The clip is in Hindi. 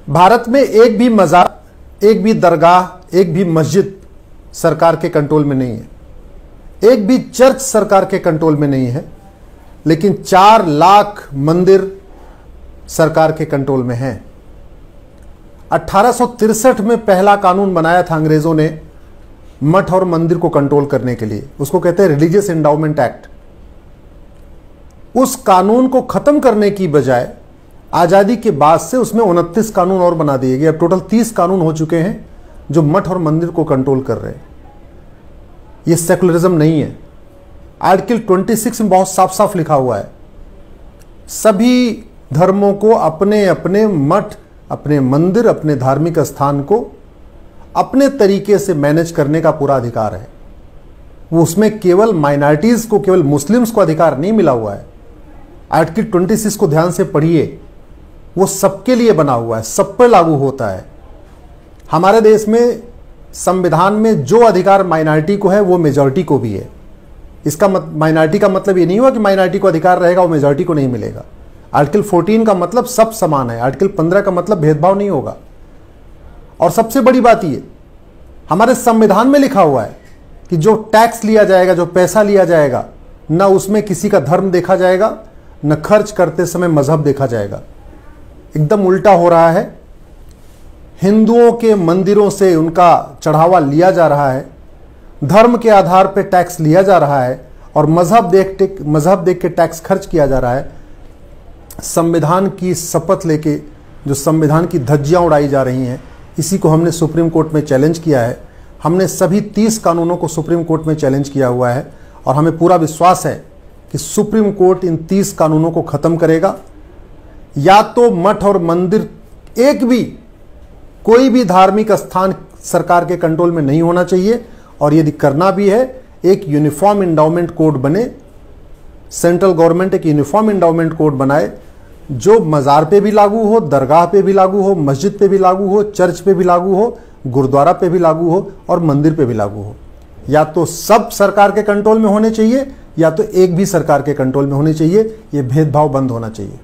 भारत में एक भी मज़ार, एक भी दरगाह, एक भी मस्जिद सरकार के कंट्रोल में नहीं है, एक भी चर्च सरकार के कंट्रोल में नहीं है, लेकिन 4 लाख मंदिर सरकार के कंट्रोल में हैं। 1863 में पहला कानून बनाया था अंग्रेजों ने मठ और मंदिर को कंट्रोल करने के लिए, उसको कहते हैं रिलीजियस एंडाउमेंट एक्ट। उस कानून को खत्म करने की बजाय आजादी के बाद से उसमें 29 कानून और बना दिए गए। अब टोटल 30 कानून हो चुके हैं जो मठ और मंदिर को कंट्रोल कर रहे हैं। यह सेकुलरिज्म नहीं है। आर्टिकल 26 में बहुत साफ साफ लिखा हुआ है, सभी धर्मों को अपने अपने मठ, अपने मंदिर, अपने धार्मिक स्थान को अपने तरीके से मैनेज करने का पूरा अधिकार है। वो उसमें केवल माइनॉरिटीज को, केवल मुस्लिम्स को अधिकार नहीं मिला हुआ है। आर्टिकल 26 को ध्यान से पढ़िए, वो सबके लिए बना हुआ है, सब पर लागू होता है। हमारे देश में संविधान में जो अधिकार माइनॉरिटी को है वो मेजॉरिटी को भी है। इसका माइनॉरिटी का मतलब ये नहीं हुआ कि माइनॉरिटी को अधिकार रहेगा वो मेजॉरिटी को नहीं मिलेगा। आर्टिकल 14 का मतलब सब समान है, आर्टिकल 15 का मतलब भेदभाव नहीं होगा। और सबसे बड़ी बात ये, हमारे संविधान में लिखा हुआ है कि जो टैक्स लिया जाएगा, जो पैसा लिया जाएगा, न उसमें किसी का धर्म देखा जाएगा, न खर्च करते समय मजहब देखा जाएगा। एकदम उल्टा हो रहा है। हिंदुओं के मंदिरों से उनका चढ़ावा लिया जा रहा है, धर्म के आधार पर टैक्स लिया जा रहा है और मजहब देख के टैक्स खर्च किया जा रहा है। संविधान की शपथ लेके जो संविधान की धज्जियां उड़ाई जा रही हैं, इसी को हमने सुप्रीम कोर्ट में चैलेंज किया है। हमने सभी 30 कानूनों को सुप्रीम कोर्ट में चैलेंज किया हुआ है और हमें पूरा विश्वास है कि सुप्रीम कोर्ट इन 30 कानूनों को खत्म करेगा। या तो मठ और मंदिर, एक भी कोई भी धार्मिक स्थान सरकार के कंट्रोल में नहीं होना चाहिए, और यदि करना भी है एक यूनिफॉर्म एंडाउमेंट कोड बने, सेंट्रल गवर्नमेंट एक यूनिफॉर्म एंडाउमेंट कोड बनाए जो मज़ार पे भी लागू हो, दरगाह पे भी लागू हो, मस्जिद पे भी लागू हो, चर्च पे भी लागू हो, गुरुद्वारा पे भी लागू हो और मंदिर पे भी लागू हो। या तो सब सरकार के कंट्रोल में होने चाहिए या तो एक भी सरकार के कंट्रोल में होने चाहिए। ये भेदभाव बंद होना चाहिए।